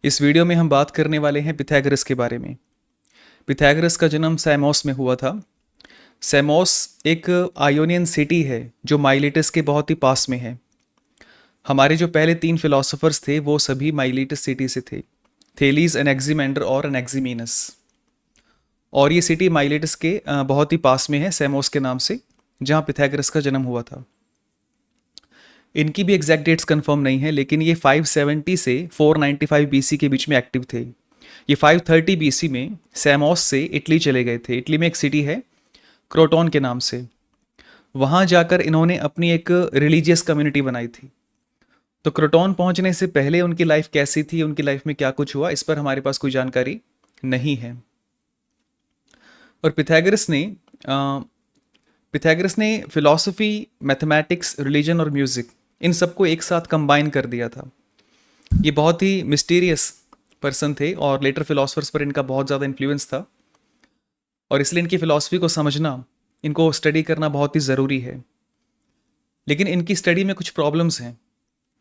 इस वीडियो में हम बात करने वाले हैं पिथागोरस के बारे में। पिथागोरस का जन्म सैमोस में हुआ था। सैमोस एक आयोनियन सिटी है जो माइलेटस के बहुत ही पास में है। हमारे जो पहले तीन फिलोसोफर्स थे वो सभी माइलेटस सिटी से थे, थेलीस, एनेक्सीमेंडर और एनेक्सीमीनस। और ये सिटी माइलेटस के बहुत ही पास में है, सैमोस के नाम से, जहाँ पिथागोरस का जन्म हुआ था। इनकी भी एग्जैक्ट डेट्स कंफर्म नहीं है, लेकिन ये 570 से 495 बीसी के बीच में एक्टिव थे। ये 530 बीसी में सैमोस से इटली चले गए थे। इटली में एक सिटी है क्रोटोन के नाम से। वहाँ जाकर इन्होंने अपनी एक रिलीजियस कम्युनिटी बनाई थी। तो क्रोटोन पहुँचने से पहले उनकी लाइफ कैसी थी, उनकी लाइफ में क्या कुछ हुआ, इस पर हमारे पास कोई जानकारी नहीं है। और पिथागोरस ने फिलॉसफी, मैथमेटिक्स, रिलीजन और म्यूज़िक, इन सबको एक साथ कंबाइन कर दिया था। ये बहुत ही मिस्टीरियस पर्सन थे और लेटर फिलोसफर्स पर इनका बहुत ज़्यादा इन्फ्लुएंस था। और इसलिए इनकी फ़िलॉसफी को समझना, इनको स्टडी करना बहुत ही ज़रूरी है। लेकिन इनकी स्टडी में कुछ प्रॉब्लम्स हैं।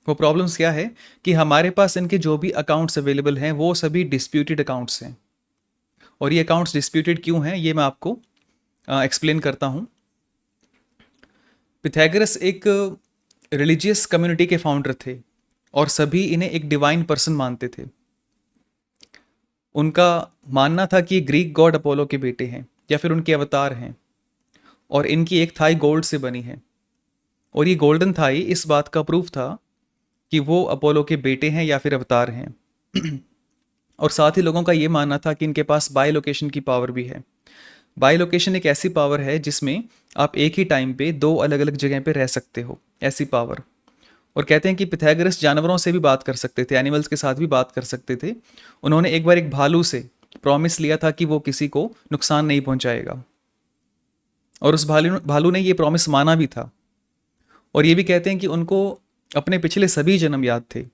वो प्रॉब्लम्स क्या है कि हमारे पास इनके जो भी अकाउंट्स अवेलेबल हैं वो सभी डिस्प्यूटेड अकाउंट्स हैं। और ये अकाउंट्स डिस्प्यूटेड क्यों हैं ये मैं आपको एक्सप्लेन करता हूँ। पिथागोरस एक रिलीजियस कम्युनिटी के फाउंडर थे और सभी इन्हें एक डिवाइन पर्सन मानते थे। उनका मानना था कि ग्रीक गॉड अपोलो के बेटे हैं या फिर उनके अवतार हैं। और इनकी एक थाई गोल्ड से बनी है। और ये गोल्डन थाई इस बात का प्रूफ था कि वो अपोलो के बेटे हैं या फिर अवतार हैं। और साथ ही लोगों का ये मानना था कि इनके पास बाय लोकेशन की पावर भी है। बाय लोकेशन एक ऐसी पावर है जिसमें आप एक ही टाइम पे दो अलग अलग जगह पे रह सकते हो, ऐसी पावर। और कहते हैं कि पिथागोरस जानवरों से भी बात कर सकते थे, एनिमल्स के साथ भी बात कर सकते थे। उन्होंने एक बार एक भालू से प्रॉमिस लिया था कि वो किसी को नुकसान नहीं पहुंचाएगा। और उस भालू ने ये प्रॉमिस माना भी था। और ये भी कहते हैं कि उनको अपने पिछले सभी जन्म याद थे।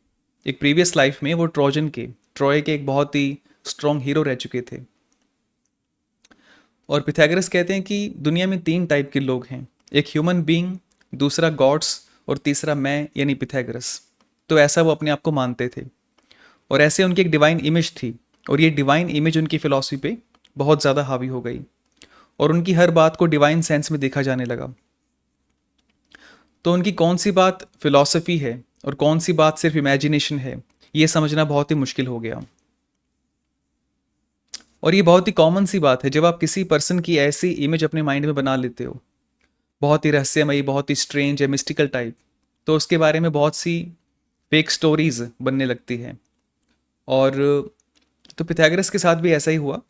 एक प्रीवियस लाइफ में वो ट्रॉय के एक बहुत ही स्ट्रॉन्ग हीरो रह चुके थे। और पिथागोरस कहते हैं कि दुनिया में तीन टाइप के लोग हैं, एक ह्यूमन बीइंग, दूसरा गॉड्स और तीसरा मैं यानी पिथागोरस। तो ऐसा वो अपने आप को मानते थे। और ऐसे उनकी एक डिवाइन इमेज थी। और ये डिवाइन इमेज उनकी फिलॉसफी पे बहुत ज़्यादा हावी हो गई और उनकी हर बात को डिवाइन सेंस में देखा जाने लगा। तो उनकी कौन सी बात फिलॉसफी है और कौन सी बात सिर्फ इमेजिनेशन है, ये समझना बहुत ही मुश्किल हो गया। और ये बहुत ही कॉमन सी बात है, जब आप किसी पर्सन की ऐसी इमेज अपने माइंड में बना लेते हो, बहुत ही रहस्यमयी, बहुत ही स्ट्रेंज या मिस्टिकल टाइप, तो उसके बारे में बहुत सी फेक स्टोरीज बनने लगती हैं। और तो पिथागोरस के साथ भी ऐसा ही हुआ।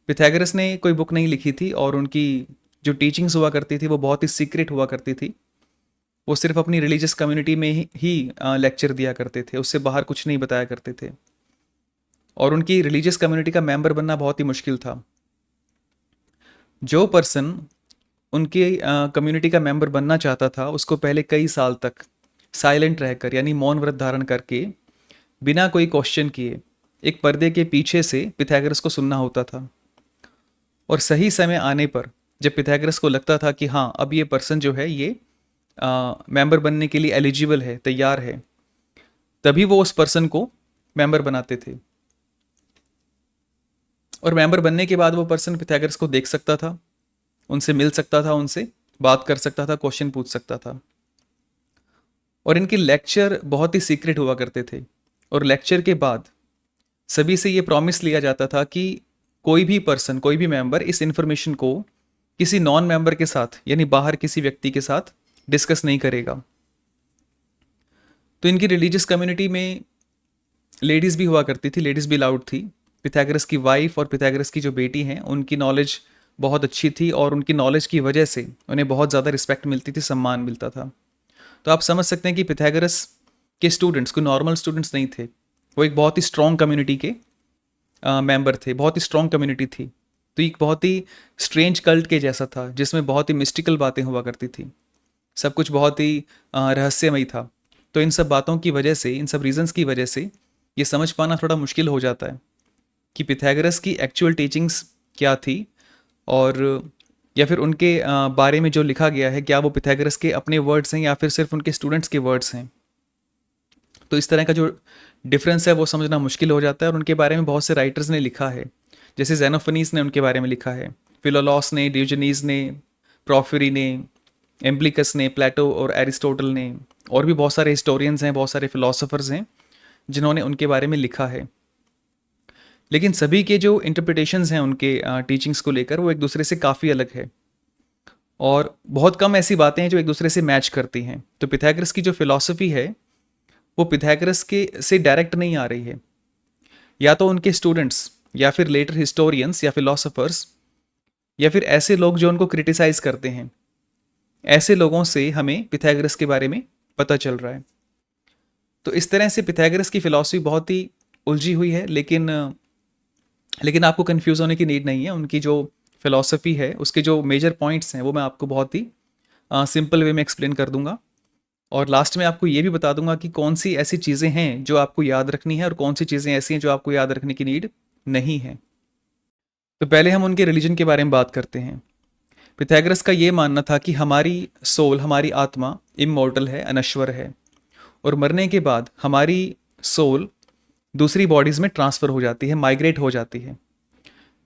पिथागोरस ने कोई बुक नहीं लिखी थी और उनकी जो टीचिंग्स हुआ करती थी वो बहुत ही सीक्रेट हुआ करती थी। वो सिर्फ अपनी रिलीजियस कम्युनिटी में ही लेक्चर दिया करते थे, उससे बाहर कुछ नहीं बताया करते थे। और उनकी रिलीजियस कम्युनिटी का मेंबर बनना बहुत ही मुश्किल था। जो पर्सन उनकी कम्युनिटी का मेंबर बनना चाहता था उसको पहले कई साल तक साइलेंट रहकर, यानी मौन व्रत धारण करके, बिना कोई क्वेश्चन किए, एक पर्दे के पीछे से पिथागोरस को सुनना होता था। और सही समय आने पर जब पिथागोरस को लगता था कि हाँ, अब ये पर्सन जो है ये मेंबर बनने के लिए एलिजिबल है, तैयार है, तभी वो उस पर्सन को मेंबर बनाते थे। और मेंबर बनने के बाद वो पर्सन पिथागोरस को देख सकता था, उनसे मिल सकता था, उनसे बात कर सकता था, क्वेश्चन पूछ सकता था। और इनके लेक्चर बहुत ही सीक्रेट हुआ करते थे। और लेक्चर के बाद सभी से ये प्रॉमिस लिया जाता था कि कोई भी पर्सन, कोई भी मेंबर इस इंफॉर्मेशन को किसी नॉन मेंबर के साथ, यानी बाहर किसी व्यक्ति के साथ डिस्कस नहीं करेगा। तो इनकी रिलीजियस कम्युनिटी में लेडीज़ भी हुआ करती थी, लेडीज़ भी अलाउड थी। पिथागोरस की वाइफ और पिथागोरस की जो बेटी हैं उनकी नॉलेज बहुत अच्छी थी और उनकी नॉलेज की वजह से उन्हें बहुत ज़्यादा रिस्पेक्ट मिलती थी, सम्मान मिलता था। तो आप समझ सकते हैं कि पिथागोरस के स्टूडेंट्स कोई नॉर्मल स्टूडेंट्स नहीं थे। वो एक बहुत ही स्ट्रॉन्ग कम्युनिटी के मेंबर थे, बहुत ही स्ट्रॉन्ग कम्युनिटी थी। तो एक बहुत ही स्ट्रेंज कल्ट के जैसा था जिसमें बहुत ही मिस्टिकल बातें हुआ करती थी, सब कुछ बहुत ही रहस्यमयी था। तो इन सब बातों की वजह से, इन सब रीजंस की वजह से ये समझ पाना थोड़ा मुश्किल हो जाता है कि पिथागोरस की एक्चुअल टीचिंग्स क्या थी, और या फिर उनके बारे में जो लिखा गया है क्या वो पिथागोरस के अपने वर्ड्स हैं या फिर सिर्फ उनके स्टूडेंट्स के वर्ड्स हैं। तो इस तरह का जो डिफरेंस है वो समझना मुश्किल हो जाता है, और उनके बारे में बहुत से राइटर्स ने लिखा है। जैसे जेनोफनीस ने उनके बारे में लिखा है, फिलोलॉस ने, डियोजेनीज ने, प्रोफेरी ने, एम्प्लिकस ने, प्लेटो और एरिस्टोटल ने, और भी बहुत सारे हिस्टोरियंस हैं, बहुत सारे फिलोसोफर्स हैं जिन्होंने उनके बारे में लिखा है। लेकिन सभी के जो इंटरप्रिटेशंस हैं उनके टीचिंग्स को लेकर, वो एक दूसरे से काफ़ी अलग है, और बहुत कम ऐसी बातें हैं जो एक दूसरे से मैच करती हैं। तो पिथागोरस की जो फिलॉसफी है वो पिथागोरस के से डायरेक्ट नहीं आ रही है, या तो उनके स्टूडेंट्स या फिर लेटर हिस्टोरियंस या फिलोसोफर्स या फिर ऐसे लोग जो उनको क्रिटिसाइज करते हैं, ऐसे लोगों से हमें पिथागोरस के बारे में पता चल रहा है। तो इस तरह से पिथागोरस की फिलॉसफी बहुत ही उलझी हुई है, लेकिन आपको कंफ्यूज होने की नीड नहीं है। उनकी जो फिलॉसफी है उसके जो मेजर पॉइंट्स हैं वो मैं आपको बहुत ही सिंपल वे में एक्सप्लेन कर दूंगा, और लास्ट में आपको ये भी बता दूंगा कि कौन सी ऐसी चीज़ें हैं जो आपको याद रखनी है और कौन सी चीज़ें ऐसी हैं जो आपको याद रखने की नीड नहीं है। तो पहले हम उनके रिलीजन के बारे में बात करते हैं। पिथागोरस का ये मानना था कि हमारी सोल, हमारी आत्मा इमॉर्टल है, अनश्वर है, और मरने के बाद हमारी सोल दूसरी बॉडीज़ में ट्रांसफ़र हो जाती है, माइग्रेट हो जाती है।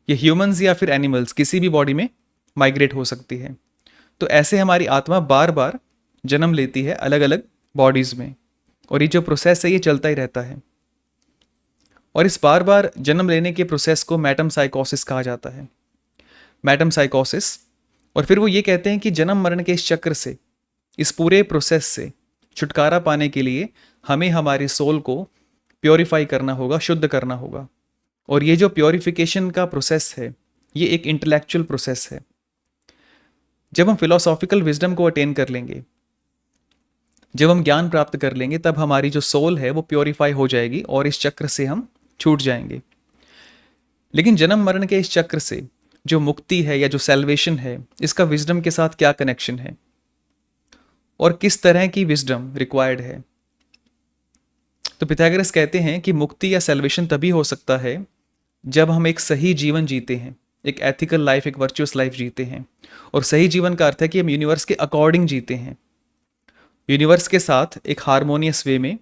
ये ह्यूमंस या फिर एनिमल्स किसी भी बॉडी में माइग्रेट हो सकती है। तो ऐसे हमारी आत्मा बार बार जन्म लेती है अलग अलग बॉडीज़ में, और ये जो प्रोसेस है ये चलता ही रहता है। और इस बार बार जन्म लेने के प्रोसेस को मैटमसाइकोसिस कहा जाता है, मैटमसाइकोसिस। और फिर वो ये कहते हैं कि जन्म मरण के इस चक्र से, इस पूरे प्रोसेस से छुटकारा पाने के लिए हमें हमारी सोल को प्योरीफाई करना होगा, शुद्ध करना होगा। और ये जो प्योरीफिकेशन का प्रोसेस है ये एक इंटेलेक्चुअल प्रोसेस है। जब हम फिलोसॉफिकल विजडम को अटेन कर लेंगे, जब हम ज्ञान प्राप्त कर लेंगे, तब हमारी जो सोल है वो प्योरीफाई हो जाएगी और इस चक्र से हम छूट जाएंगे। लेकिन जन्म मरण के इस चक्र से जो मुक्ति है या जो सेल्वेशन है, इसका विजडम के साथ क्या कनेक्शन है और किस तरह की विजडम रिक्वायर्ड है। तो पिथागोरस कहते हैं कि मुक्ति या सेल्वेशन तभी हो सकता है जब हम एक सही जीवन जीते हैं, एक एथिकल लाइफ, एक वर्चुअस लाइफ जीते हैं। और सही जीवन का अर्थ है कि हम यूनिवर्स के अकॉर्डिंग जीते हैं, यूनिवर्स के साथ एक हारमोनियस वे में,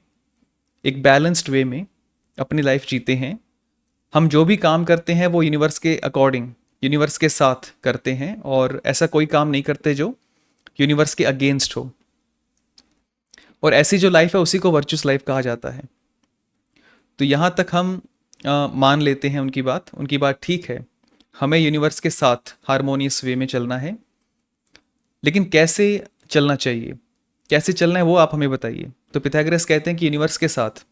एक बैलेंस्ड वे में अपनी लाइफ जीते हैं। हम जो भी काम करते हैं वो यूनिवर्स के अकॉर्डिंग, यूनिवर्स के साथ करते हैं, और ऐसा कोई काम नहीं करते जो यूनिवर्स के अगेंस्ट हो। और ऐसी जो लाइफ है उसी को वर्चुअस लाइफ कहा जाता है। तो यहाँ तक हम मान लेते हैं उनकी बात ठीक है, हमें यूनिवर्स के साथ हारमोनियस वे में चलना है। लेकिन कैसे चलना चाहिए, कैसे चलना है वो आप हमें बताइए। तो पिथागोरस कहते हैं कि यूनिवर्स के साथ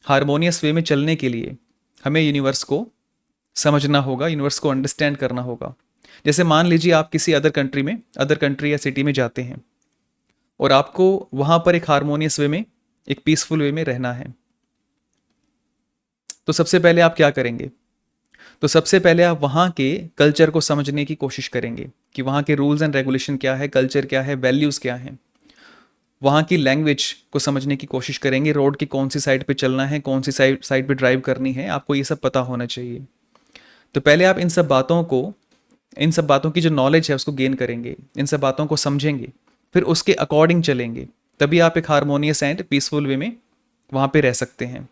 हारमोनियस वे में चलने के लिए हमें यूनिवर्स को समझना होगा, यूनिवर्स को अंडरस्टैंड करना होगा। जैसे मान लीजिए आप किसी अदर कंट्री या सिटी में जाते हैं, और आपको वहाँ पर एक हारमोनियस वे में, एक पीसफुल वे में रहना है। तो सबसे पहले आप क्या करेंगे? तो सबसे पहले आप वहाँ के कल्चर को समझने की कोशिश करेंगे कि वहाँ के रूल्स एंड रेगुलेशन क्या है, कल्चर क्या है, वैल्यूज़ क्या हैं। वहाँ की लैंग्वेज को समझने की कोशिश करेंगे, रोड की कौन सी साइड पे चलना है, कौन सी साइड पे ड्राइव करनी है, आपको ये सब पता होना चाहिए। तो पहले आप इन सब बातों की जो नॉलेज है उसको गेन करेंगे, इन सब बातों को समझेंगे, फिर उसके अकॉर्डिंग चलेंगे, तभी आप एक हारमोनियस एंड पीसफुल वे में वहाँ पे रह सकते हैं।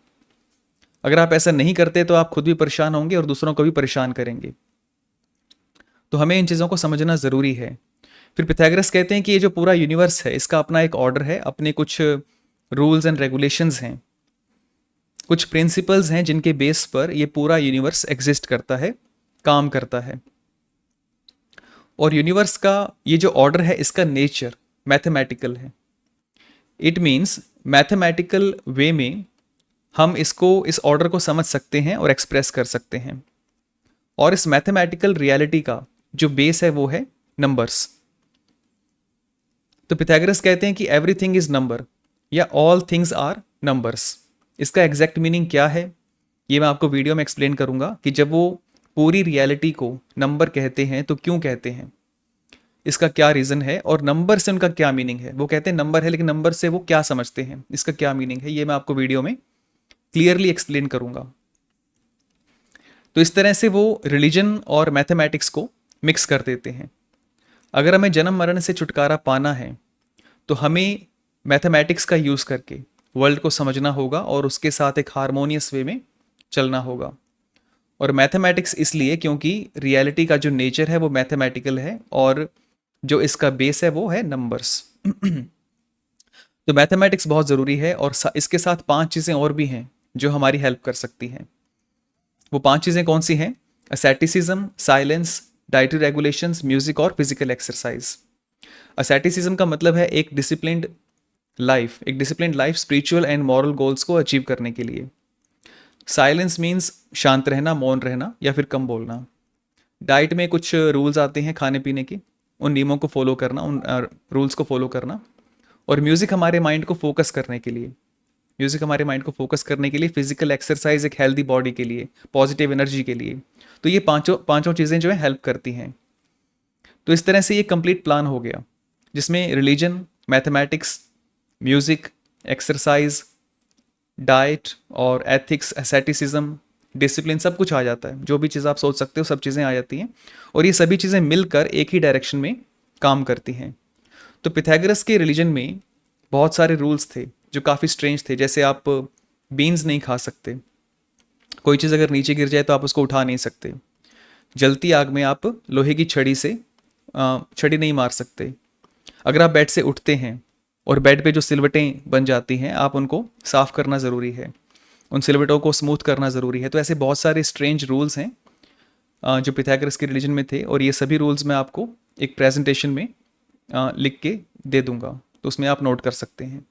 अगर आप ऐसा नहीं करते तो आप खुद भी परेशान होंगे और दूसरों को भी परेशान करेंगे। तो हमें इन चीज़ों को समझना ज़रूरी है। फिर पिथागोरस कहते हैं कि ये जो पूरा यूनिवर्स है इसका अपना एक ऑर्डर है, अपने कुछ रूल्स एंड रेगुलेशंस हैं, कुछ प्रिंसिपल्स हैं जिनके बेस पर ये पूरा यूनिवर्स एग्जिस्ट करता है, काम करता है। और यूनिवर्स का ये जो ऑर्डर है इसका नेचर मैथमेटिकल है। इट मीन्स मैथमेटिकल वे में हम इस ऑर्डर को समझ सकते हैं और एक्सप्रेस कर सकते हैं। और इस मैथमेटिकल रियलिटी का जो बेस है वो है नंबर्स। तो पिथागोरस कहते हैं कि एवरीथिंग इज नंबर, या ऑल थिंग्स आर नंबर्स। इसका एग्जैक्ट मीनिंग क्या है ये मैं आपको वीडियो में एक्सप्लेन करूंगा, कि जब वो पूरी रियलिटी को नंबर कहते हैं तो क्यों कहते हैं, इसका क्या रीज़न है, और नंबर से उनका क्या मीनिंग है। वो कहते हैं नंबर है, लेकिन नंबर से वो क्या समझते हैं, इसका क्या मीनिंग है, ये मैं आपको वीडियो में क्लियरली एक्सप्लेन करूंगा। तो इस तरह से वो रिलीजन और मैथमेटिक्स को मिक्स कर देते हैं। अगर हमें जन्म मरण से छुटकारा पाना है तो हमें मैथमेटिक्स का यूज़ करके, वर्ल्ड को समझना होगा और उसके साथ एक हारमोनियस वे में चलना होगा। और मैथमेटिक्स इसलिए क्योंकि रियलिटी का जो नेचर है वो मैथमेटिकल है और जो इसका बेस है वो है नंबर्स। तो मैथमेटिक्स बहुत ज़रूरी है और इसके साथ 5 चीज़ें और भी हैं जो हमारी हेल्प कर सकती हैं। वो 5 चीज़ें कौन सी हैं? असैटिसिज्म, साइलेंस, डाइटरी रेगुलेशंस, म्यूजिक और फिजिकल एक्सरसाइज। असैटिसिज्म का मतलब है एक disciplined life spiritual and moral goals को अचीव करने के लिए। साइलेंस मीन्स शांत रहना, मौन रहना या फिर कम बोलना। डाइट में कुछ रूल्स आते हैं खाने पीने के, उन नियमों को फॉलो करना, उन रूल्स को फॉलो करना। और म्यूज़िक हमारे माइंड को फोकस करने के लिए, फिजिकल एक्सरसाइज एक हेल्दी बॉडी के लिए, पॉजिटिव एनर्जी के लिए। तो ये पांचों पांचों चीज़ें जो है हेल्प करती हैं। तो इस तरह से ये कंप्लीट प्लान हो गया जिसमें religion, mathematics, music, exercise, diet और एथिक्स, एसेटिसिज्म, डिसिप्लिन सब कुछ आ जाता है। जो भी चीज़ आप सोच सकते हो सब चीज़ें आ जाती हैं और ये सभी चीज़ें मिलकर एक ही डायरेक्शन में काम करती हैं। तो पिथागोरस के रिलीजन में बहुत सारे रूल्स थे जो काफ़ी स्ट्रेंज थे। जैसे आप बीन्स नहीं खा सकते, कोई चीज़ अगर नीचे गिर जाए तो आप उसको उठा नहीं सकते, जलती आग में आप लोहे की छड़ी से छड़ी नहीं मार सकते, अगर आप बेड से उठते हैं और बेड पे जो सिलवटें बन जाती हैं आप उनको साफ़ करना ज़रूरी है, उन सिलवटों को स्मूथ करना ज़रूरी है। तो ऐसे बहुत सारे स्ट्रेंज रूल्स हैं जो पिथागोरस के रिलीजन में थे और ये सभी रूल्स मैं आपको एक प्रेजेंटेशन में लिख के दे दूंगा, तो उसमें आप नोट कर सकते हैं।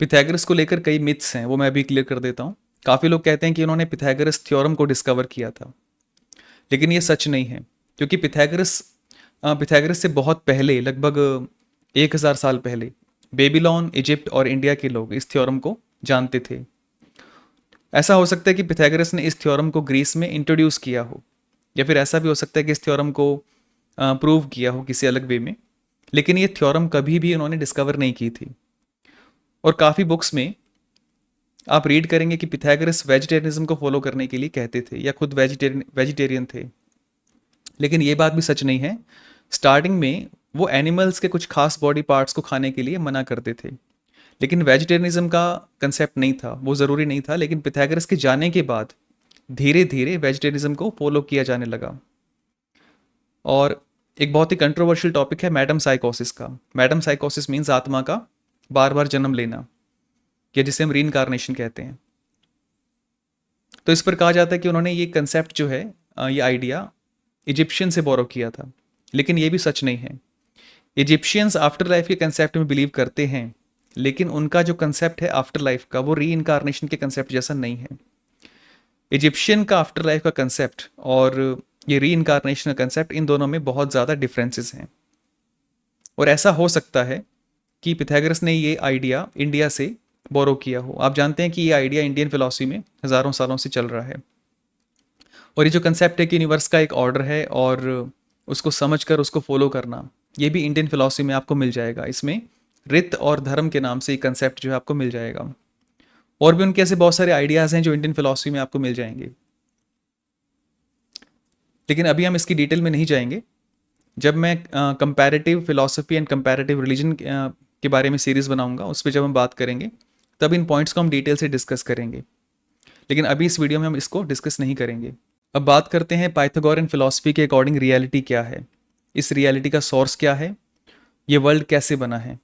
पिथागोरस को लेकर कई मिथ्स हैं, वो मैं अभी क्लियर कर देता हूँ। काफ़ी लोग कहते हैं कि उन्होंने पिथागोरस थ्योरम को डिस्कवर किया था, लेकिन ये सच नहीं है क्योंकि पिथागोरस से बहुत पहले, लगभग 1000 साल पहले, बेबीलोन, इजिप्ट और इंडिया के लोग इस थ्योरम को जानते थे। ऐसा हो सकता है कि पिथागोरस ने इस थ्योरम को ग्रीस में इंट्रोड्यूस किया हो, या फिर ऐसा भी हो सकता है कि इस थ्योरम को प्रूव किया हो किसी अलग वे में, लेकिन ये थ्योरम कभी भी उन्होंने डिस्कवर नहीं की थी। और काफ़ी बुक्स में आप रीड करेंगे कि पिथागोरस वेजिटेरियनिज्म को फॉलो करने के लिए कहते थे या खुद वेजिटेरियन थे, लेकिन ये बात भी सच नहीं है। स्टार्टिंग में वो एनिमल्स के कुछ खास बॉडी पार्ट्स को खाने के लिए मना करते थे, लेकिन वेजिटेरियनिज्म का कंसेप्ट नहीं था, वो ज़रूरी नहीं था। लेकिन पिथागोरस के जाने के बाद धीरे धीरे वेजिटेरियनिज्म को फॉलो किया जाने लगा। और एक बहुत ही कंट्रोवर्शियल टॉपिक है मैडम साइकोसिस का। मैडम साइकोसिस मीन्स आत्मा का बार बार जन्म लेना, या जिसे हम रीइंकार्नेशन कहते हैं। तो इस पर कहा जाता है कि उन्होंने ये कंसेप्ट जो है, ये आइडिया इजिप्शियन से बोरो किया था, लेकिन ये भी सच नहीं है। इजिप्शियंस आफ्टर लाइफ के कंसेप्ट में बिलीव करते हैं, लेकिन उनका जो कंसेप्ट है आफ्टर लाइफ का वो रीइंकार्नेशन के कंसेप्ट जैसा नहीं है। इजिप्शियन का आफ्टर लाइफ का कंसेप्ट और ये रीइंकार्नेशन का कंसेप्ट, इन दोनों में बहुत ज़्यादा डिफरेंसेस हैं। और ऐसा हो सकता है कि पिथागोरस ने ये आइडिया इंडिया से बोरो किया हो। आप जानते हैं कि ये आइडिया इंडियन फिलॉसफी में हज़ारों सालों से चल रहा है। और ये जो कंसेप्ट है कि यूनिवर्स का एक ऑर्डर है और उसको समझकर उसको फॉलो करना, ये भी इंडियन फिलॉसफी में आपको मिल जाएगा। इसमें रित और धर्म के नाम से ये कंसेप्ट जो है आपको मिल जाएगा। और भी उनके ऐसे बहुत सारे आइडियाज़ हैं जो इंडियन फिलॉसफी में आपको मिल जाएंगे, लेकिन अभी हम इसकी डिटेल में नहीं जाएंगे। जब मैं comparative philosophy and comparative religion के बारे में सीरीज़ बनाऊंगा, उस पर जब हम बात करेंगे तब इन पॉइंट्स को हम डिटेल से डिस्कस करेंगे, लेकिन अभी इस वीडियो में हम इसको डिस्कस नहीं करेंगे। अब बात करते हैं पाइथागोरन फिलॉसफी के अकॉर्डिंग रियलिटी क्या है, इस रियलिटी का सोर्स क्या है, ये वर्ल्ड कैसे बना है।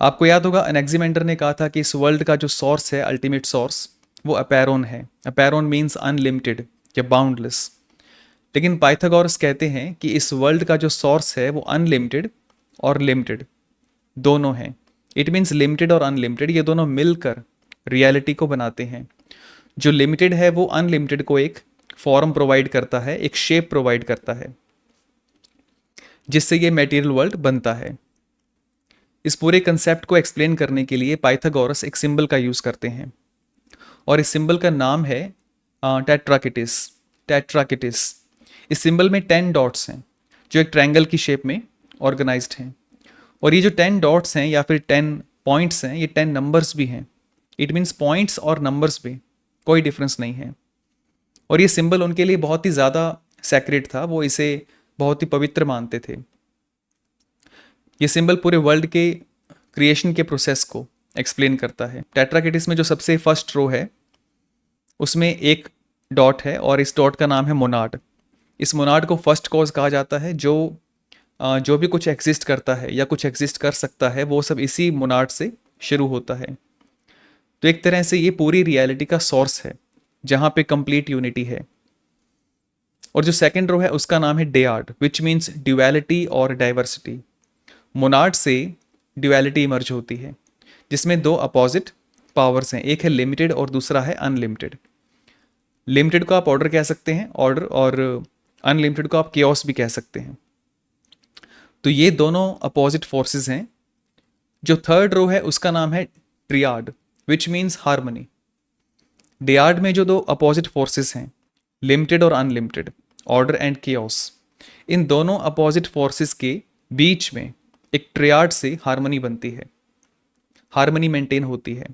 आपको याद होगा एनेक्सिमेंडर ने कहा था कि इस वर्ल्ड का जो सोर्स है, अल्टीमेट सोर्स, वो अपैरोन है। अपैरोन मीन्स अनलिमिटेड या बाउंडलेस। लेकिन पाइथागोरस कहते हैं कि इस वर्ल्ड का जो सोर्स है वो अनलिमिटेड और लिमिटेड दोनों हैं। इट मीन्स लिमिटेड और अनलिमिटेड ये दोनों मिलकर रियलिटी को बनाते हैं। जो लिमिटेड है वो अनलिमिटेड को एक फॉर्म प्रोवाइड करता है, एक शेप प्रोवाइड करता है, जिससे ये मटेरियल वर्ल्ड बनता है। इस पूरे कंसेप्ट को एक्सप्लेन करने के लिए पाइथागोरस एक सिंबल का यूज़ करते हैं और इस सिंबल का नाम है टेट्राकिटिस। टेट्राकिटिस, इस सिंबल में 10 डॉट्स हैं जो एक ट्रायंगल की शेप में ऑर्गेनाइज्ड हैं। और ये जो 10 डॉट्स हैं या फिर 10 पॉइंट्स हैं, ये 10 नंबर्स भी हैं। इट मीन्स पॉइंट्स और नंबर्स में कोई डिफरेंस नहीं है। और ये सिंबल उनके लिए बहुत ही ज़्यादा सैक्रेड था, वो इसे बहुत ही पवित्र मानते थे। ये सिंबल पूरे वर्ल्ड के क्रिएशन के प्रोसेस को एक्सप्लेन करता है। टेट्राकिटिस में जो सबसे फर्स्ट रो है उसमें एक डॉट है और इस डॉट का नाम है मोनाड। इस मोनाड को फर्स्ट कॉज कहा जाता है। जो भी कुछ एग्जिस्ट करता है या कुछ एग्जिस्ट कर सकता है वो सब इसी मोनाड से शुरू होता है। तो एक तरह से ये पूरी रियलिटी का सोर्स है जहाँ पे कंप्लीट यूनिटी है। और जो सेकंड रो है उसका नाम है डेयार्ड, विच मीन्स ड्यूअलिटी और डाइवर्सिटी। मोनाड से ड्यूअलिटी इमर्ज होती है जिसमें दो अपोजिट पावर्स हैं, एक है लिमिटेड और दूसरा है अनलिमिटेड। लिमिटेड को आप ऑर्डर कह सकते हैं ऑर्डर, और अनलिमिटेड को आप केओस भी कह सकते हैं। तो ये दोनों अपोजिट फोर्सेस हैं। जो थर्ड रो है उसका नाम है ट्रियाड, विच मीन्स हार्मनी। डियाड में जो दो अपोजिट फोर्सेस हैं, लिमिटेड और अनलिमिटेड, ऑर्डर एंड केओस, इन दोनों अपोजिट फोर्सेस के बीच में एक ट्रियाड से हार्मनी बनती है, हार्मनी मेंटेन होती है।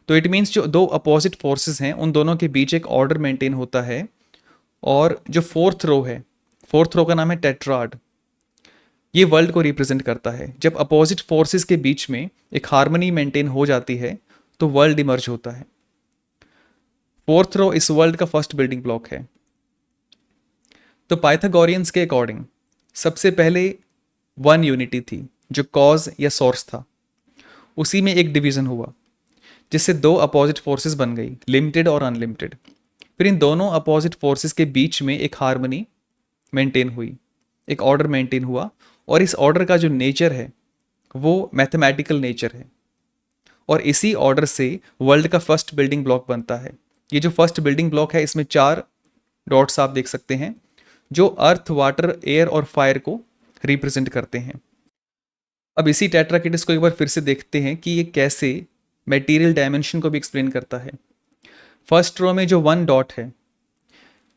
तो इट मीन्स जो दो अपोजिट फोर्सेस हैं उन दोनों के बीच एक ऑर्डर मेंटेन होता है। और जो फोर्थ रो है, फोर्थ रो का नाम है टेट्राड, ये वर्ल्ड को रिप्रेजेंट करता है। जब अपोजिट फोर्सेस के बीच में एक हार्मनी मेंटेन हो जाती है तो वर्ल्ड इमर्ज होता है। फोर्थ रो इस वर्ल्ड का फर्स्ट बिल्डिंग ब्लॉक है। तो पाइथागोरियंस के अकॉर्डिंग सबसे पहले वन यूनिटी थी जो कॉज या सोर्स था, उसी में एक डिवीजन हुआ जिससे दो अपोजिट फोर्सेस बन गई, लिमिटेड और अनलिमिटेड। फिर इन दोनों अपोजिट फोर्सेस के बीच में एक हार्मनी मेंटेन हुई, एक ऑर्डर मेंटेन हुआ। और इस ऑर्डर का जो नेचर है वो मैथमेटिकल नेचर है और इसी ऑर्डर से वर्ल्ड का फर्स्ट बिल्डिंग ब्लॉक बनता है। ये जो फर्स्ट बिल्डिंग ब्लॉक है इसमें 4 डॉट्स आप देख सकते हैं जो अर्थ, वाटर, एयर और फायर को रिप्रेजेंट करते हैं। अब इसी टेट्राकिटिस को एक बार फिर से देखते हैं कि ये कैसे मटेरियल डायमेंशन को भी एक्सप्लेन करता है। फर्स्ट रो में जो 1 डॉट है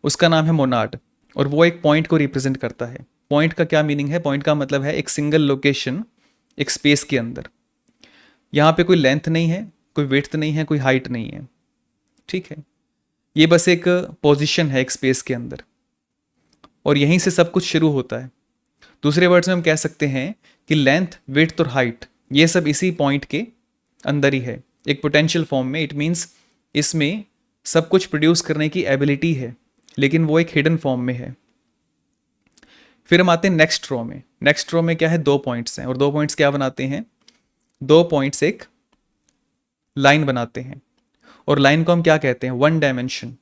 उसका नाम है मोनाड और वो एक पॉइंट को रिप्रेजेंट करता है। पॉइंट का क्या मीनिंग है? पॉइंट का मतलब है एक सिंगल लोकेशन एक स्पेस के अंदर। यहाँ पे कोई लेंथ नहीं है, कोई विड्थ नहीं है, कोई हाइट नहीं है, ठीक है। ये बस एक पोजीशन है एक स्पेस के अंदर और यहीं से सब कुछ शुरू होता है। दूसरे वर्ड्स में हम कह सकते हैं कि लेंथ, विड्थ और हाइट ये सब इसी पॉइंट के अंदर ही है, एक पोटेंशियल फॉर्म में। इट मीन्स इसमें सब कुछ प्रोड्यूस करने की एबिलिटी है लेकिन वो एक हिडन फॉर्म में है। फिर हम आते हैं नेक्स्ट रो में। नेक्स्ट रो में क्या है? 2 पॉइंट्स हैं और 2 पॉइंट्स क्या बनाते हैं? 2 पॉइंट्स एक लाइन बनाते हैं और लाइन को हम क्या कहते हैं? 1 डायमेंशन,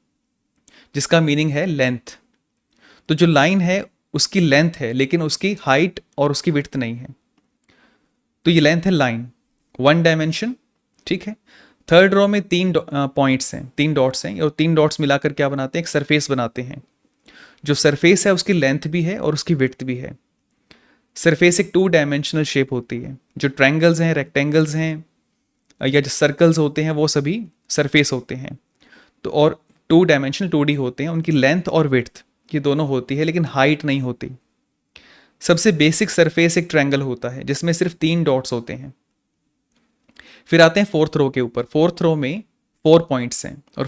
जिसका मीनिंग है लेंथ। तो जो लाइन है उसकी लेंथ है लेकिन उसकी हाइट और उसकी विड्थ नहीं है, तो ये लेंथ है लाइन, 1 डायमेंशन, ठीक है। थर्ड रो में 3 पॉइंट्स हैं, 3 डॉट्स हैं और 3 डॉट्स मिलाकर क्या बनाते हैं? एक सरफेस बनाते हैं। जो सरफेस है उसकी लेंथ भी है और उसकी विड्थ भी है। सरफेस एक 2 डायमेंशनल शेप होती है। जो ट्रायंगल्स हैं, रेक्टेंगल्स हैं या जो सर्कल्स होते हैं वो सभी सरफेस होते हैं। तो और 2 डायमेंशनल 2D होते हैं, उनकी लेंथ और विड्थ ये दोनों होती है लेकिन हाइट नहीं होती। सबसे बेसिक सरफेस एक ट्रायंगल होता है जिसमें सिर्फ 3 डॉट्स होते हैं। फिर आते हैं फोर्थ रो के ऊपर। फोर्थ रो में 4 पॉइंट्स हैं और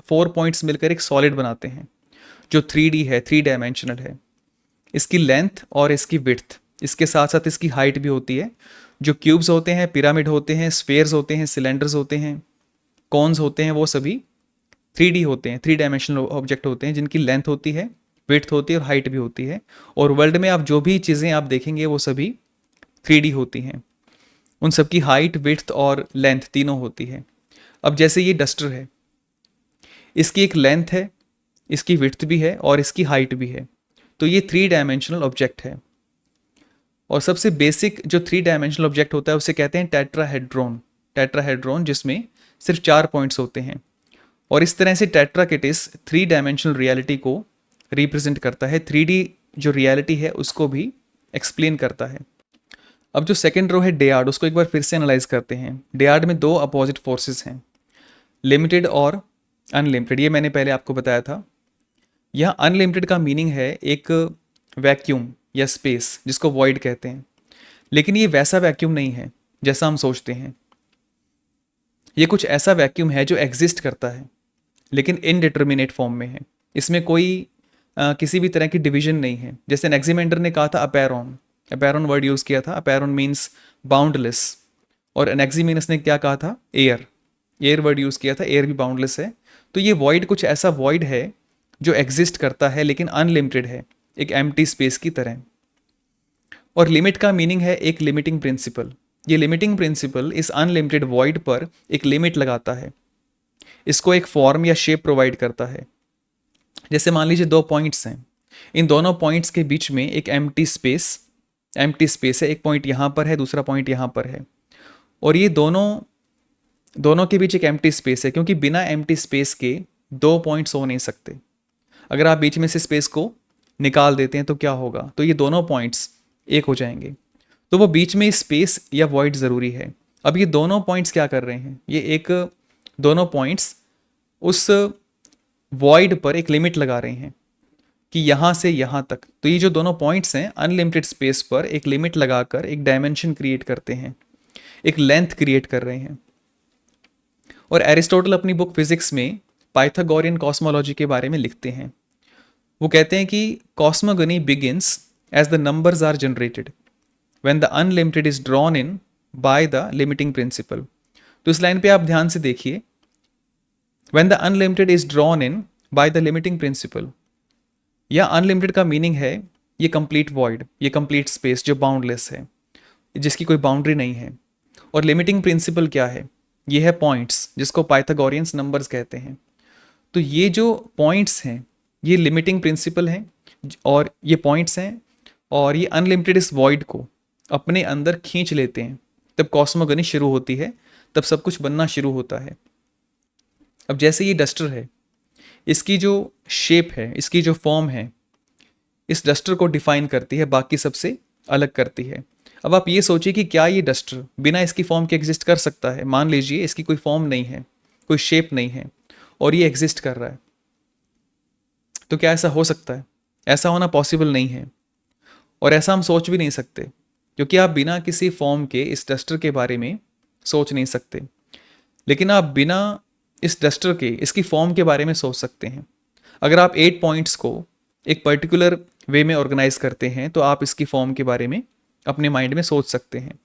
4 पॉइंट्स मिलकर एक सॉलिड बनाते हैं जो 3D है, 3 डायमेंशनल है। इसकी लेंथ और इसकी विड्थ, इसके साथ साथ इसकी हाइट भी होती है। जो क्यूब्स होते हैं, पिरामिड होते हैं, स्फेयर्स होते हैं, सिलेंडर्स होते हैं, कॉन्स होते हैं, वो सभी 3D होते हैं, 3 डायमेंशनल ऑब्जेक्ट होते हैं जिनकी लेंथ होती है, विड्थ होती है और हाइट भी होती है। और वर्ल्ड में आप जो भी चीज़ें आप देखेंगे वो सभी 3D होती हैं, उन सबकी हाइट, विड्थ और लेंथ तीनों होती है। अब जैसे ये डस्टर है, इसकी एक लेंथ है, इसकी विड्थ भी है और इसकी हाइट भी है, तो ये 3 डायमेंशनल ऑब्जेक्ट है। और सबसे बेसिक जो 3 डायमेंशनल ऑब्जेक्ट होता है उसे कहते हैं टेट्राहेड्रॉन। टेट्राहेड्रॉन जिसमें सिर्फ 4 पॉइंट्स होते हैं। और इस तरह से टेट्राकिटिस 3 डायमेंशनल रियलिटी को रिप्रेजेंट करता है, 3D जो रियलिटी है उसको भी एक्सप्लेन करता है। अब जो सेकेंड रो है डेयार्ड, उसको एक बार फिर से एनालाइज करते हैं। डेयार्ड में 2 अपोजिट फोर्सेस हैं, लिमिटेड और अनलिमिटेड। ये मैंने पहले आपको बताया था। यहाँ अनलिमिटेड का मीनिंग है एक वैक्यूम या स्पेस जिसको वॉइड कहते हैं, लेकिन ये वैसा वैक्यूम नहीं है जैसा हम सोचते हैं। ये कुछ ऐसा वैक्यूम है जो एग्जिस्ट करता है लेकिन इनडिटर्मिनेट फॉर्म में है। इसमें कोई किसी भी तरह की डिवीजन नहीं है। जैसे एनेक्सिमेंडर ने कहा था अपैरॉन, अपैरॉन वर्ड यूज़ किया था। अपैरॉन मीन्स बाउंडलेस, और एनेक्सिमिनस ने क्या कहा था, एयर, एयर वर्ड यूज़ किया था, एयर भी बाउंडलेस है। तो ये वॉइड कुछ ऐसा वॉइड है जो एग्जिस्ट करता है लेकिन अनलिमिटेड है, एक एम्प्टी स्पेस की तरह। और लिमिट का मीनिंग है एक लिमिटिंग प्रिंसिपल। ये लिमिटिंग प्रिंसिपल इस अनलिमिटेड वॉइड पर एक लिमिट लगाता है, इसको एक फॉर्म या शेप प्रोवाइड करता है। जैसे मान लीजिए दो पॉइंट्स हैं, इन दोनों पॉइंट्स के बीच में एक एम्प्टी स्पेस है, एक पॉइंट यहाँ पर है, दूसरा पॉइंट यहाँ पर है, और ये दोनों दोनों के बीच एक एम्प्टी स्पेस है, क्योंकि बिना एम्प्टी स्पेस के दो पॉइंट्स हो नहीं सकते। अगर आप बीच में से स्पेस को निकाल देते हैं तो क्या होगा, तो ये दोनों पॉइंट्स एक हो जाएंगे। तो वो बीच में स्पेस या वॉइड ज़रूरी है। अब ये दोनों पॉइंट्स क्या कर रहे हैं, ये एक दोनों पॉइंट्स उस वॉइड पर एक लिमिट लगा रहे हैं कि यहाँ से यहाँ तक। तो ये जो दोनों पॉइंट्स हैं अनलिमिटेड स्पेस पर एक लिमिट लगाकर एक डायमेंशन क्रिएट करते हैं, एक लेंथ क्रिएट कर रहे हैं। और एरिस्टोटल अपनी बुक फिजिक्स में पाइथागोरियन कॉस्मोलॉजी के बारे में लिखते हैं। वो कहते हैं कि cosmogony begins as the numbers are generated when the unlimited is drawn in by the limiting principle. तो इस लाइन पे आप ध्यान से देखिए, when the unlimited is drawn in by the limiting principle, या अनलिमिटेड का मीनिंग है ये कंप्लीट वॉइड, ये कंप्लीट स्पेस जो बाउंडलेस है, जिसकी कोई बाउंड्री नहीं है। और लिमिटिंग प्रिंसिपल क्या है, ये है पॉइंट्स, जिसको पाइथागोरियंस नंबर्स कहते हैं। तो ये जो पॉइंट्स हैं ये लिमिटिंग प्रिंसिपल हैं, और ये पॉइंट्स हैं, और ये अनलिमिटेड इस वॉइड को अपने अंदर खींच लेते हैं। तब कॉस्मोगनी शुरू होती है, तब सब कुछ बनना शुरू होता है। अब जैसे ये डस्टर है, इसकी जो शेप है, इसकी जो फॉर्म है, इस डस्टर को डिफाइन करती है, बाकी सबसे अलग करती है। अब आप ये सोचिए कि क्या ये डस्टर बिना इसकी फॉर्म के एग्जिस्ट कर सकता है। मान लीजिए इसकी कोई फॉर्म नहीं है, कोई शेप नहीं है, और ये एग्जिस्ट कर रहा है, तो क्या ऐसा हो सकता है? ऐसा होना पॉसिबल नहीं है, और ऐसा हम सोच भी नहीं सकते, क्योंकि आप बिना किसी फॉर्म के इस डस्टर के बारे में सोच नहीं सकते। लेकिन आप बिना इस डस्टर के इसकी फॉर्म के बारे में सोच सकते हैं। अगर आप 8 पॉइंट्स को एक पर्टिकुलर वे में ऑर्गेनाइज करते हैं तो आप इसकी फॉर्म के बारे में अपने माइंड में सोच सकते हैं।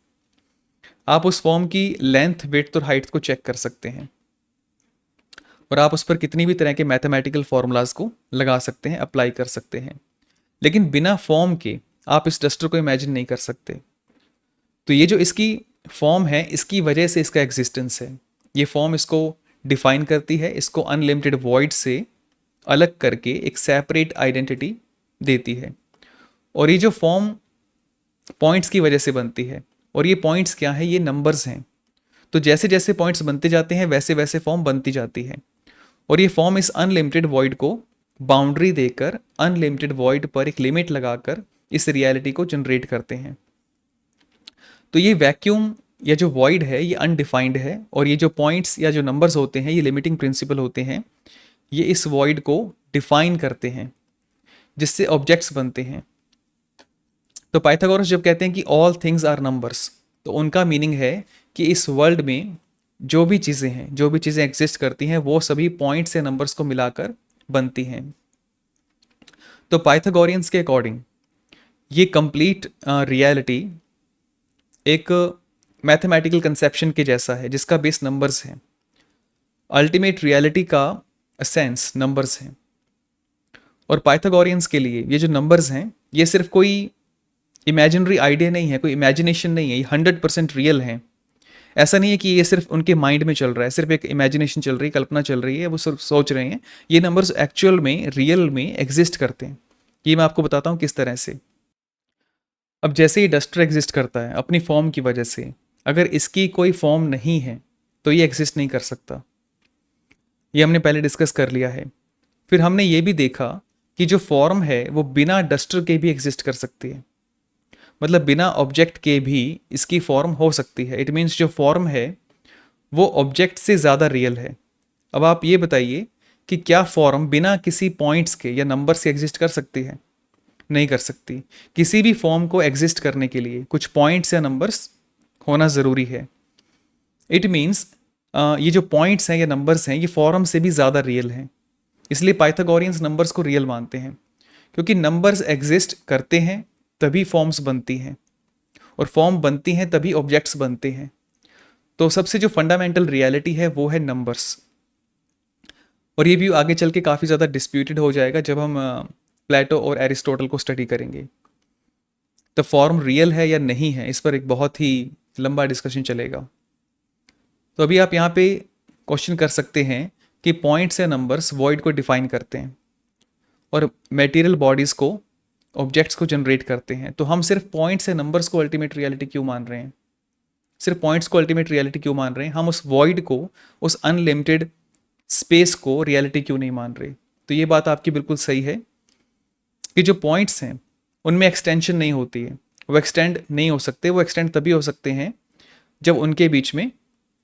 आप उस फॉर्म की लेंथ, विड्थ और हाइट को चेक कर सकते हैं, और आप उस पर कितनी भी तरह के मैथमेटिकल फॉर्मूलाज को लगा सकते हैं, अप्लाई कर सकते हैं। लेकिन बिना फॉर्म के आप इस डस्टर को इमेजिन नहीं कर सकते। तो ये जो इसकी फॉर्म है, इसकी वजह से इसका एग्जिस्टेंस है। ये फॉर्म इसको डिफाइन करती है, इसको अनलिमिटेड वॉइड से अलग करके एक सेपरेट आइडेंटिटी देती है। और ये जो फॉर्म पॉइंट्स की वजह से बनती है, और ये पॉइंट्स क्या है, ये नंबर्स हैं। तो जैसे जैसे पॉइंट्स बनते जाते हैं वैसे वैसे फॉर्म बनती जाती है, और ये फॉर्म इस अनलिमिटेड वॉइड को बाउंड्री देकर, अनलिमिटेड वॉइड पर एक लिमिट लगाकर इस रियलिटी को जनरेट करते हैं। तो ये वैक्यूम या जो वॉइड है ये अनडिफाइंड है, और ये जो पॉइंट्स या जो नंबर्स होते हैं ये लिमिटिंग प्रिंसिपल होते हैं। ये इस वॉइड को डिफाइन करते हैं, जिससे ऑब्जेक्ट्स बनते हैं। तो पाइथागोरस जब कहते हैं कि ऑल थिंग्स आर नंबर्स, तो उनका मीनिंग है कि इस वर्ल्ड में जो भी चीज़ें हैं, जो भी चीज़ें एग्जिस्ट करती हैं, वो सभी पॉइंट्स या नंबर्स को मिलाकर बनती हैं। तो पाइथागोरियंस के अकॉर्डिंग ये कंप्लीट रियलिटी एक मैथमेटिकल कंसेप्शन के जैसा है, जिसका बेस नंबर्स है। अल्टीमेट रियलिटी का सेंस नंबर्स हैं, और पाइथागोरियंस के लिए ये जो नंबर्स हैं ये सिर्फ कोई इमेजिनरी आइडिया नहीं है, कोई इमेजिनेशन नहीं है, ये 100% रियल है। ऐसा नहीं है कि ये सिर्फ उनके माइंड में चल रहा है, सिर्फ एक इमेजिनेशन चल रही है, कल्पना चल रही है, वो सिर्फ सोच रहे हैं। ये नंबर्स एक्चुअल में, रियल में एग्जिस्ट करते हैं। ये मैं आपको बताता हूँ किस तरह से। अब जैसे ये डस्टर एग्जिस्ट करता है अपनी फॉर्म की वजह से, अगर इसकी कोई फॉर्म नहीं है तो ये एग्जिस्ट नहीं कर सकता। ये हमने पहले डिस्कस कर लिया है। फिर हमने ये भी देखा कि जो फॉर्म है वो बिना डस्टर के भी एग्जिस्ट कर सकती है, मतलब बिना ऑब्जेक्ट के भी इसकी फॉर्म हो सकती है। इट मीन्स जो फॉर्म है वो ऑब्जेक्ट से ज़्यादा रियल है। अब आप ये बताइए कि क्या फॉर्म बिना किसी पॉइंट्स के या नंबर से एग्जिस्ट कर सकती है? नहीं कर सकती। किसी भी फॉर्म को एग्जिस्ट करने के लिए कुछ पॉइंट्स या नंबर्स होना ज़रूरी है। इट मीन्स ये जो पॉइंट्स हैं या नंबर्स हैं ये फॉर्म से भी ज़्यादा रियल हैं। इसलिए पाइथागोरियंस नंबर्स को रियल मानते हैं, क्योंकि नंबर्स एग्जिस्ट करते हैं तभी फॉर्म्स बनती हैं, और फॉर्म बनती हैं तभी ऑब्जेक्ट्स बनते हैं। तो सबसे जो फंडामेंटल रियलिटी है वो है नंबर्स। और ये व्यू आगे चल के काफ़ी ज़्यादा डिस्प्यूटेड हो जाएगा जब हम प्लेटो और एरिस्टोटल को स्टडी करेंगे। तो फॉर्म रियल है या नहीं है, इस पर एक बहुत ही लंबा डिस्कशन चलेगा। तो अभी आप यहाँ पे क्वेश्चन कर सकते हैं कि पॉइंट्स या नंबर्स वॉइड को डिफाइन करते हैं और मटेरियल बॉडीज़ को, ऑब्जेक्ट्स को जनरेट करते हैं। तो हम सिर्फ पॉइंट्स या नंबर्स को अल्टीमेट रियलिटी क्यों मान रहे हैं? सिर्फ पॉइंट्स को अल्टीमेट रियलिटी क्यों मान रहे हैं? हम उस वॉइड को, उस अनलिमिटेड स्पेस को रियलिटी क्यों नहीं मान रहे? तो ये बात आपकी बिल्कुल सही है कि जो पॉइंट्स हैं उनमें एक्सटेंशन नहीं होती है, वो एक्सटेंड नहीं हो सकते। वो एक्सटेंड तभी हो सकते हैं जब उनके बीच में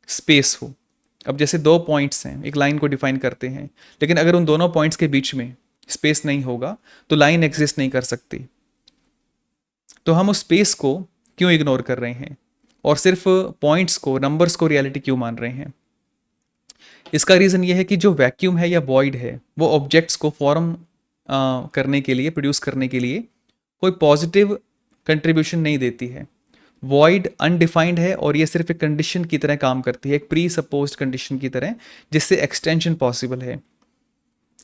स्पेस हो। अब जैसे दो पॉइंट्स हैं, एक लाइन को डिफाइन करते हैं, लेकिन अगर उन दोनों पॉइंट्स के बीच में स्पेस नहीं होगा तो लाइन एग्जिस्ट नहीं कर सकती। तो हम उस स्पेस को क्यों इग्नोर कर रहे हैं और सिर्फ पॉइंट्स को, नंबर्स को रियलिटी क्यों मान रहे हैं? इसका रीज़न ये है कि जो वैक्यूम है या वॉइड है वो ऑब्जेक्ट्स को फॉर्म करने के लिए, प्रोड्यूस करने के लिए कोई पॉजिटिव कंट्रीब्यूशन नहीं देती है। वॉइड अनडिफाइंड है और ये सिर्फ एक कंडीशन की तरह काम करती है, एक प्री सपोज्ड कंडीशन की तरह, जिससे एक्सटेंशन पॉसिबल है।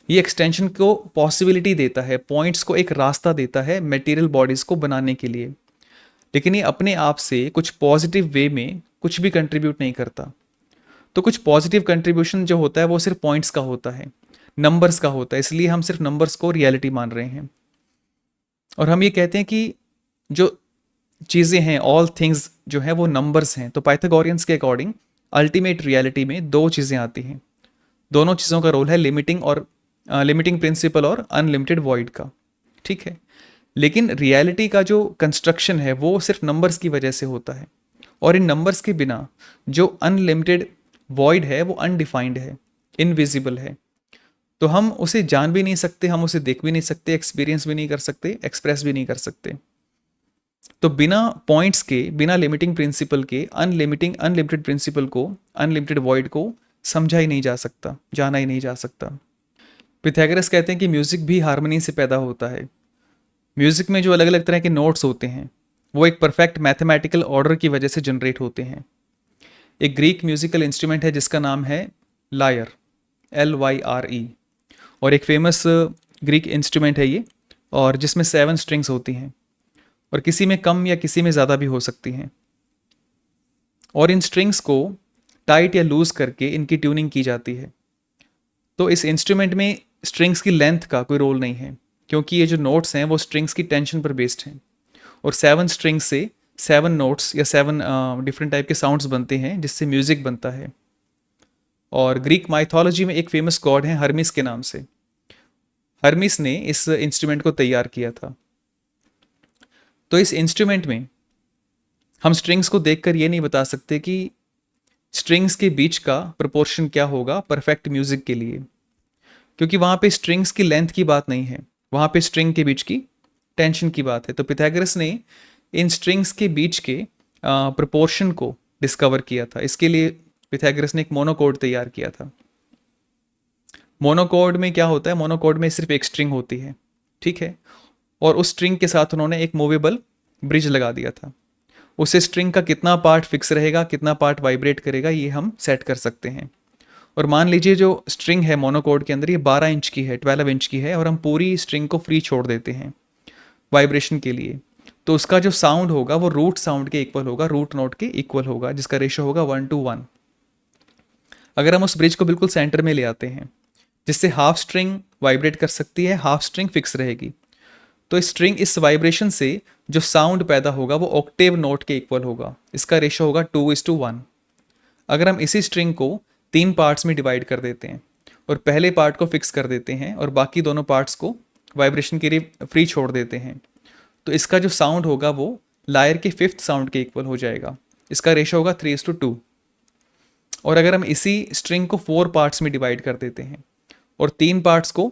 ये एक्सटेंशन को पॉसिबिलिटी देता है, पॉइंट्स को एक रास्ता देता है मटेरियल बॉडीज़ को बनाने के लिए, लेकिन ये अपने आप से कुछ पॉजिटिव वे में कुछ भी कंट्रीब्यूट नहीं करता। तो कुछ पॉजिटिव कंट्रीब्यूशन जो होता है वो सिर्फ पॉइंट्स का होता है, नंबर्स का होता है, इसलिए हम सिर्फ नंबर्स को रियलिटी मान रहे हैं। और हम ये कहते हैं कि जो चीज़ें हैं, ऑल थिंग्स जो है वो नंबर्स हैं। तो पाइथागोरियंस के अकॉर्डिंग अल्टीमेट रियलिटी में दो चीज़ें आती हैं, दोनों चीज़ों का रोल है लिमिटिंग प्रिंसिपल और अनलिमिटेड वॉइड का, ठीक है। लेकिन रियलिटी का जो कंस्ट्रक्शन है वो सिर्फ नंबर्स की वजह से होता है, और इन नंबर्स के बिना जो अनलिमिटेड वॉइड है वो अनडिफाइंड है, इनविजिबल है। तो हम उसे जान भी नहीं सकते, हम उसे देख भी नहीं सकते, एक्सपीरियंस भी नहीं कर सकते, एक्सप्रेस भी नहीं कर सकते। तो बिना पॉइंट्स के, बिना लिमिटिंग प्रिंसिपल के, अनलिमिटेड प्रिंसिपल को, अनलिमिटेड वॉइड को समझा ही नहीं जा सकता, जाना ही नहीं जा सकता। पिथागोरस कहते हैं कि म्यूजिक भी हार्मनी से पैदा होता है। म्यूजिक में जो अलग अलग तरह के नोट्स होते हैं वो एक परफेक्ट मैथमेटिकल ऑर्डर की वजह से जनरेट होते हैं। एक ग्रीक म्यूजिकल इंस्ट्रूमेंट है जिसका नाम है लायर, LYRE, और एक फेमस ग्रीक इंस्ट्रूमेंट है ये, और जिसमें 7 स्ट्रिंग्स होती हैं और किसी में कम या किसी में ज़्यादा भी हो सकती हैं। और इन स्ट्रिंग्स को टाइट या लूज़ करके इनकी ट्यूनिंग की जाती है। तो इस इंस्ट्रूमेंट में स्ट्रिंग्स की लेंथ का कोई रोल नहीं है, क्योंकि ये जो नोट्स हैं वो स्ट्रिंग्स की टेंशन पर बेस्ड हैं, और 7 स्ट्रिंग्स से 7 नोट्स या 7 डिफरेंट टाइप के साउंड्स बनते हैं जिससे म्यूज़िक बनता है। और ग्रीक माइथोलॉजी में एक फेमस गॉड है हर्मिस के नाम से। हर्मिस ने इस इंस्ट्रूमेंट को तैयार किया था। तो इस इंस्ट्रूमेंट में हम स्ट्रिंग्स को देखकर ये नहीं बता सकते कि स्ट्रिंग्स के बीच का प्रोपोर्शन क्या होगा परफेक्ट म्यूजिक के लिए, क्योंकि वहाँ पे स्ट्रिंग्स की लेंथ की बात नहीं है, वहाँ पे स्ट्रिंग के बीच की टेंशन की बात है। तो पिथागोरस ने इन स्ट्रिंग्स के बीच के प्रोपोर्शन को डिस्कवर किया था। इसके लिए पिथागोरस ने एक मोनोकोड तैयार किया था। मोनोकोड में क्या होता है? मोनोकोड में सिर्फ एक स्ट्रिंग होती है, ठीक है, और उस स्ट्रिंग के साथ उन्होंने एक मूवेबल ब्रिज लगा दिया था। उससे स्ट्रिंग का कितना पार्ट फिक्स रहेगा, कितना पार्ट वाइब्रेट करेगा, ये हम सेट कर सकते हैं। और मान लीजिए जो स्ट्रिंग है मोनोकोड के अंदर ये 12 इंच की है, 12 इंच की है, और हम पूरी स्ट्रिंग को फ्री छोड़ देते हैं वाइब्रेशन के लिए, तो उसका जो साउंड होगा वो रूट साउंड के इक्वल होगा, रूट नोट के इक्वल होगा, जिसका रेशो होगा 1:1। अगर हम उस ब्रिज को बिल्कुल सेंटर में ले आते हैं जिससे हाफ स्ट्रिंग वाइब्रेट कर सकती है, हाफ स्ट्रिंग फिक्स रहेगी, तो स्ट्रिंग इस वाइब्रेशन से जो साउंड पैदा होगा वो ऑक्टेव नोट के इक्वल होगा, इसका रेशो होगा 2:1। अगर हम इसी स्ट्रिंग को 3 पार्ट्स में डिवाइड कर देते हैं और पहले पार्ट को फिक्स कर देते हैं और बाकी दोनों पार्ट्स को वाइब्रेशन के लिए फ्री छोड़ देते हैं, तो इसका जो साउंड होगा वो लायर के 5th साउंड के इक्वल हो जाएगा, इसका रेशो होगा 3:2। और अगर हम इसी स्ट्रिंग को 4 पार्ट्स में डिवाइड कर देते हैं और 3 पार्ट्स को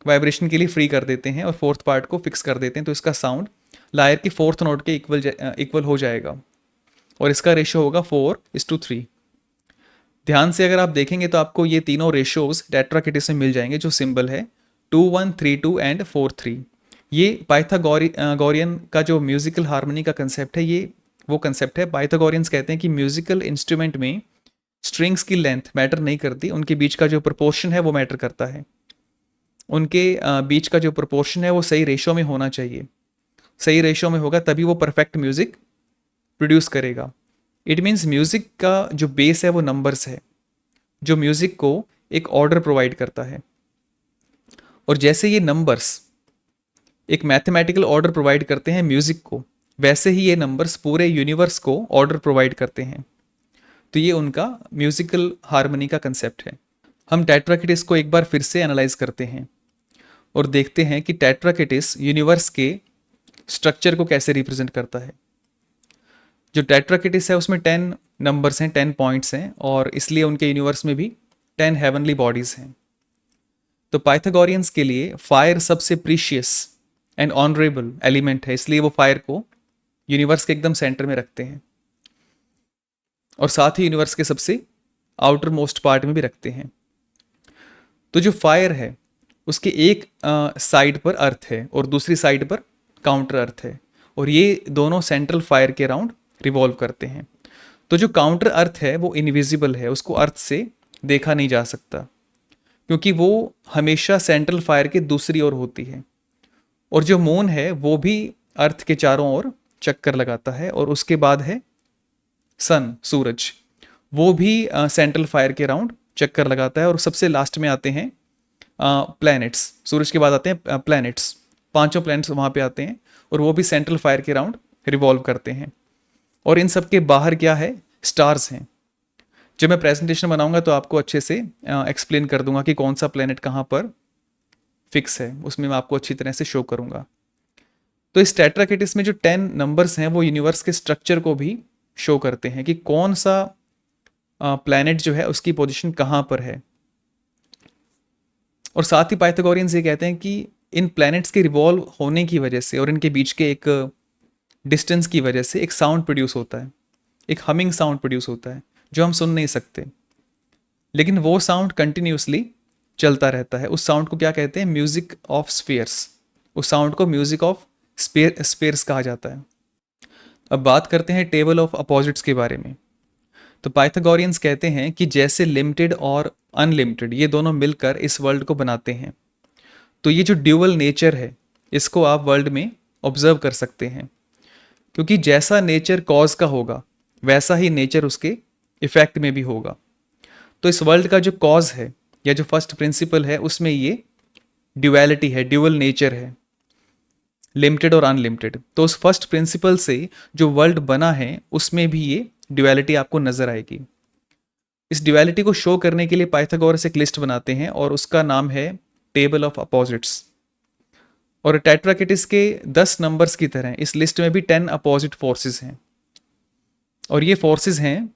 वाइब्रेशन के लिए फ्री कर देते हैं और 4th पार्ट को फिक्स कर देते हैं, तो इसका साउंड लायर की 4th नोट के इक्वल हो जाएगा, और इसका रेशो होगा 4:3। ध्यान से अगर आप देखेंगे तो आपको ये तीनों रेशोज टेट्राकिटिस में मिल जाएंगे, जो सिंबल है 2:1:3:2 एंड 4:3। ये पाइथागोरियन का जो म्यूजिकल हार्मनी का कंसेप्ट है ये वो कंसेप्ट है। पाइथागोरियंस कहते हैं कि म्यूजिकल इंस्ट्रूमेंट में स्ट्रिंग्स की लेंथ मैटर नहीं करती, उनके बीच का जो प्रोपोर्शन है वो मैटर करता है। उनके बीच का जो प्रोपोर्शन है वो सही रेशो में होना चाहिए। सही रेशो में होगा तभी वो परफेक्ट म्यूजिक प्रोड्यूस करेगा। इट मीन्स म्यूजिक का जो बेस है वो नंबर्स है, जो म्यूजिक को एक ऑर्डर प्रोवाइड करता है। और जैसे ये नंबर्स एक मैथमेटिकल ऑर्डर प्रोवाइड करते हैं म्यूजिक को, वैसे ही ये नंबर्स पूरे यूनिवर्स को ऑर्डर प्रोवाइड करते हैं। तो ये उनका म्यूजिकल हार्मनी का कंसेप्ट है। हम टेट्राकिटिस को एक बार फिर से एनालाइज करते हैं और देखते हैं कि टेट्राकिटिस यूनिवर्स के स्ट्रक्चर को कैसे रिप्रेजेंट करता है। जो टेट्राकिटिस है उसमें 10 नंबर्स हैं, 10 पॉइंट्स हैं, और इसलिए उनके यूनिवर्स में भी 10 हेवनली बॉडीज हैं। तो पाइथागोरियंस के लिए फायर सबसे प्रीशियस एंड ऑनरेबल एलिमेंट है, इसलिए वो फायर को यूनिवर्स के एकदम सेंटर में रखते हैं और साथ ही यूनिवर्स के सबसे आउटर मोस्ट पार्ट में भी रखते हैं। तो जो फायर है उसके एक साइड पर अर्थ है और दूसरी साइड पर काउंटर अर्थ है, और ये दोनों सेंट्रल फायर के अराउंड रिवॉल्व करते हैं। तो जो काउंटर अर्थ है वो इनविजिबल है, उसको अर्थ से देखा नहीं जा सकता क्योंकि वो हमेशा सेंट्रल फायर के दूसरी ओर होती है। और जो मून है वो भी अर्थ के चारों ओर चक्कर लगाता है, और उसके बाद है सन, सूरज, वो भी सेंट्रल फायर के अराउंड चक्कर लगाता है। और सबसे लास्ट में आते हैं प्लैनेट्स, सूरज के बाद आते हैं प्लैनेट्स, पांचों प्लैनेट्स वहाँ पे आते हैं और वो भी सेंट्रल फायर के अराउंड रिवॉल्व करते हैं। और इन सब के बाहर क्या है, स्टार्स हैं। जब मैं प्रेजेंटेशन बनाऊंगा तो आपको अच्छे से एक्सप्लेन कर दूंगा कि कौन सा प्लैनेट कहाँ पर फिक्स है, उसमें मैं आपको अच्छी तरह से शो करूंगा। तो इस टेट्राकिटिस में जो 10 नंबर्स हैं वो यूनिवर्स के स्ट्रक्चर को भी शो करते हैं कि कौन सा प्लैनेट जो है उसकी पोजीशन कहाँ पर है। और साथ ही पाइथागोरियंस ये कहते हैं कि इन प्लैनेट्स के रिवॉल्व होने की वजह से और इनके बीच के एक डिस्टेंस की वजह से एक साउंड प्रोड्यूस होता है, एक हमिंग साउंड प्रोड्यूस होता है जो हम सुन नहीं सकते, लेकिन वो साउंड कंटिन्यूसली चलता रहता है। उस साउंड को क्या कहते हैं, म्यूजिक ऑफ स्फीयर्स। उस साउंड को म्यूजिक ऑफ स्फीयर्स कहा जाता है। अब बात करते हैं टेबल ऑफ अपोजिट्स के बारे में। तो पाइथागोरियंस कहते हैं कि जैसे लिमिटेड और अनलिमिटेड ये दोनों मिलकर इस वर्ल्ड को बनाते हैं, तो ये जो ड्यूअल नेचर है इसको आप वर्ल्ड में ऑब्जर्व कर सकते हैं, क्योंकि जैसा नेचर कॉज का होगा वैसा ही नेचर उसके इफेक्ट में भी होगा। तो इस वर्ल्ड का जो कॉज है या जो फर्स्ट प्रिंसिपल है उसमें ये ड्यूअलिटी है, ड्यूअल नेचर है, लिमिटेड और अनलिमिटेड। तो उस फर्स्ट प्रिंसिपल से जो वर्ल्ड बना है उसमें भी ये ड्यूअलिटी आपको नजर आएगी। इस ड्यूअलिटी को शो करने के लिए पाइथागोरस एक लिस्ट बनाते हैं और उसका नाम है टेबल ऑफ अपोजिट्स। और टेट्राकिटिस के 10 नंबर्स की तरह इस लिस्ट में भी 10 अपोजिट फोर्सेस हैं, और ये फोर्सेस हैं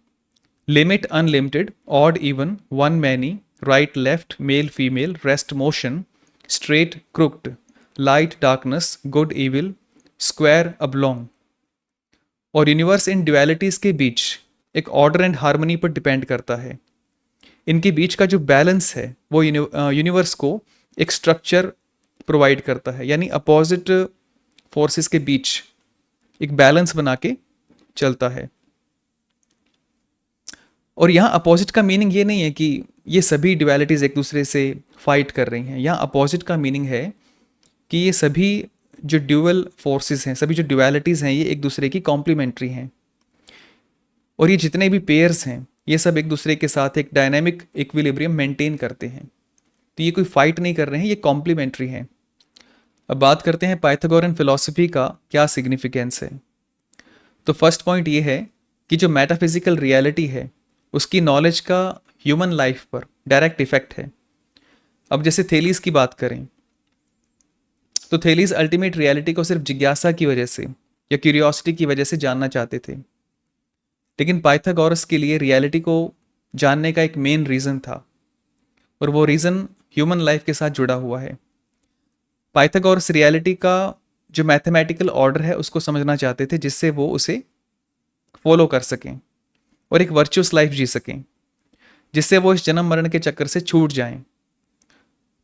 limit, unlimited, odd even, one many, right left, male female, rest motion, straight crooked, light darkness, good evil, square oblong. और यूनिवर्स इन ड्यूअलिटीज के बीच एक ऑर्डर एंड हार्मनी पर डिपेंड करता है। इनके बीच का जो बैलेंस है वो यूनिवर्स को एक स्ट्रक्चर प्रोवाइड करता है, यानी अपोजिट फोर्सेस के बीच एक बैलेंस बना के चलता है। और यहाँ अपोजिट का मीनिंग ये नहीं है कि ये सभी ड्यूअलिटीज एक दूसरे से फाइट कर रही हैं। यहाँ अपोजिट का मीनिंग है कि ये सभी जो ड्यूअल फोर्सेस हैं, सभी जो ड्यूअलिटीज हैं, ये एक दूसरे की कॉम्प्लीमेंट्री हैं। और ये जितने भी पेयर्स हैं ये सब एक दूसरे के साथ एक डायनामिक इक्विलिब्रियम मेंटेन करते हैं। तो ये कोई फाइट नहीं कर रहे हैं, ये कॉम्प्लीमेंट्री हैं। अब बात करते हैं पाइथागोरियन फिलॉसफी का क्या सिग्निफिकेंस है। तो फर्स्ट पॉइंट ये है कि जो मेटाफिजिकल रियलिटी है उसकी नॉलेज का ह्यूमन लाइफ पर डायरेक्ट इफेक्ट है। अब जैसे थेलीस की बात करें तो थेलीस अल्टीमेट रियलिटी को सिर्फ जिज्ञासा की वजह से या क्यूरियोसिटी की वजह से जानना चाहते थे, लेकिन पाइथागोरस के लिए रियलिटी को जानने का एक मेन रीज़न था, और वो रीज़न ह्यूमन लाइफ के साथ जुड़ा हुआ है। पाइथागोरस रियलिटी का जो मैथमेटिकल ऑर्डर है उसको समझना चाहते थे, जिससे वो उसे फॉलो कर सकें और एक वर्चुअस लाइफ जी सकें, जिससे वो इस जन्म मरण के चक्कर से छूट जाएं।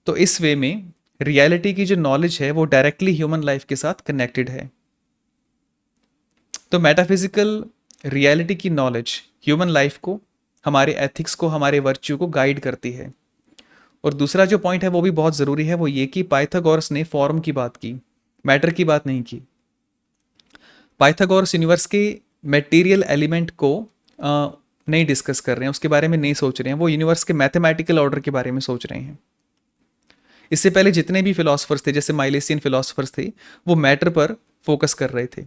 तो इस वे में रियलिटी की जो नॉलेज है वो डायरेक्टली ह्यूमन लाइफ के साथ कनेक्टेड है। तो मेटाफिजिकल रियलिटी की नॉलेज ह्यूमन लाइफ को, हमारे एथिक्स को, हमारे वर्च्यू को गाइड करती है। और दूसरा जो पॉइंट है वो भी बहुत ज़रूरी है, वो ये कि पाइथागोरस ने फॉर्म की बात की, मैटर की बात नहीं की। पाइथागोरस यूनिवर्स के मटेरियल एलिमेंट को नहीं डिस्कस कर रहे हैं, उसके बारे में नहीं सोच रहे हैं, वो यूनिवर्स के मैथमेटिकल ऑर्डर के बारे में सोच रहे हैं। इससे पहले जितने भी फिलोसफर्स थे, जैसे माइलेसियन फिलोसफर्स थे, वो मैटर पर फोकस कर रहे थे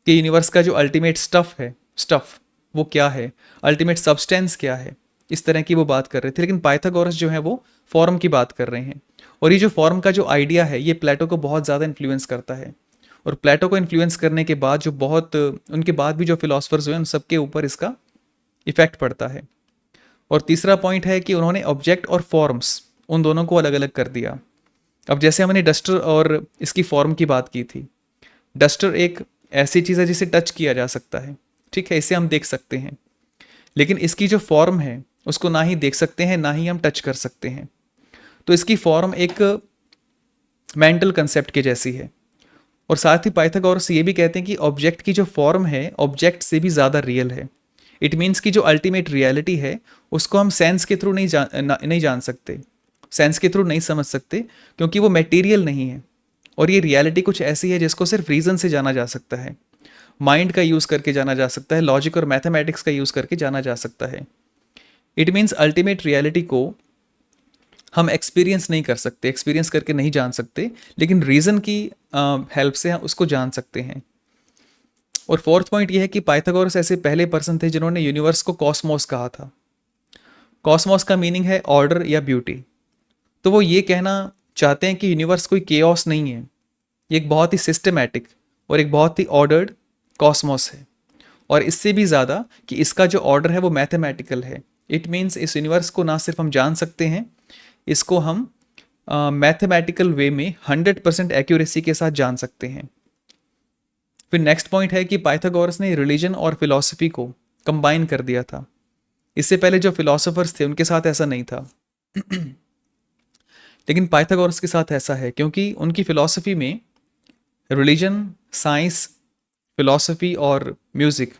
कि यूनिवर्स का जो अल्टीमेट स्टफ वो क्या है, अल्टीमेट सब्सटेंस क्या है, इस तरह की वो बात कर रहे थे। लेकिन पाइथागोरस जो है वो फॉर्म की बात कर रहे हैं। और ये जो फॉर्म का जो आइडिया है, ये प्लेटो को बहुत ज़्यादा इन्फ्लुएंस करता है। और प्लेटो को इन्फ्लुएंस करने के बाद जो बहुत उनके बाद भी जो फिलोसफर्स हुए, उन सबके ऊपर इसका इफेक्ट पड़ता है। और तीसरा पॉइंट है कि उन्होंने ऑब्जेक्ट और फॉर्म्स, उन दोनों को अलग अलग कर दिया। अब जैसे हमने डस्टर और इसकी फॉर्म की बात की थी, डस्टर एक ऐसी चीज़ है जिसे टच किया जा सकता है, ठीक है, इसे हम देख सकते हैं। लेकिन इसकी जो फॉर्म है उसको ना ही देख सकते हैं, ना ही हम टच कर सकते हैं। तो इसकी फॉर्म एक मेंटल कंसेप्ट के जैसी है। और साथ ही पाइथागोरस ये भी कहते हैं कि ऑब्जेक्ट की जो फॉर्म है ऑब्जेक्ट से भी ज़्यादा रियल है। इट मीन्स कि जो अल्टीमेट रियलिटी है उसको हम सेंस के थ्रू नहीं जान सकते, सेंस के थ्रू नहीं समझ सकते, क्योंकि वो मटेरियल नहीं है। और ये रियलिटी कुछ ऐसी है जिसको सिर्फ रीज़न से जाना जा सकता है, माइंड का यूज़ करके जाना जा सकता है, लॉजिक और मैथमेटिक्स का यूज़ करके जाना जा सकता है। इट मीन्स अल्टीमेट रियलिटी को हम एक्सपीरियंस नहीं कर सकते, एक्सपीरियंस करके नहीं जान सकते, लेकिन रीज़न की हेल्प से हम उसको जान सकते हैं। और फोर्थ पॉइंट ये है कि पाइथागोरस ऐसे पहले पर्सन थे जिन्होंने यूनिवर्स को कॉस्मोस कहा था। कॉस्मोस का मीनिंग है ऑर्डर या ब्यूटी। तो वो ये कहना चाहते हैं कि यूनिवर्स कोई केओस नहीं है, ये एक बहुत ही सिस्टमैटिक और एक बहुत ही ऑर्डर्ड कॉस्मोस है। और इससे भी ज़्यादा कि इसका जो ऑर्डर है वो मैथमेटिकल है। इट मीन्स इस यूनिवर्स को ना सिर्फ हम जान सकते हैं, इसको हम मैथमेटिकल वे में 100% एक्यूरेसी के साथ जान सकते हैं। फिर नेक्स्ट पॉइंट है कि पाइथागोरस ने रिलीजन और फिलॉसफी को कंबाइन कर दिया था। इससे पहले जो फिलोसोफर्स थे उनके साथ ऐसा नहीं था लेकिन पाइथागोरस के साथ ऐसा है, क्योंकि उनकी फिलॉसफी में रिलीजन, साइंस, फिलॉसफी और म्यूज़िक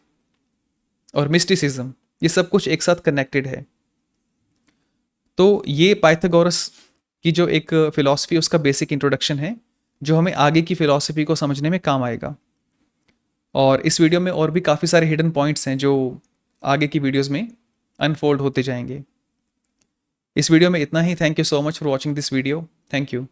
और मिस्टिसिज्म, ये सब कुछ एक साथ कनेक्टेड है। तो ये पाइथागोरस की जो एक फिलॉसफी, उसका बेसिक इंट्रोडक्शन है, जो हमें आगे की फिलॉसफी को समझने में काम आएगा। और इस वीडियो में और भी काफ़ी सारे हिडन पॉइंट्स हैं जो आगे की वीडियोस में अनफोल्ड होते जाएंगे। इस वीडियो में इतना ही। Thank you so much for watching this video. Thank you.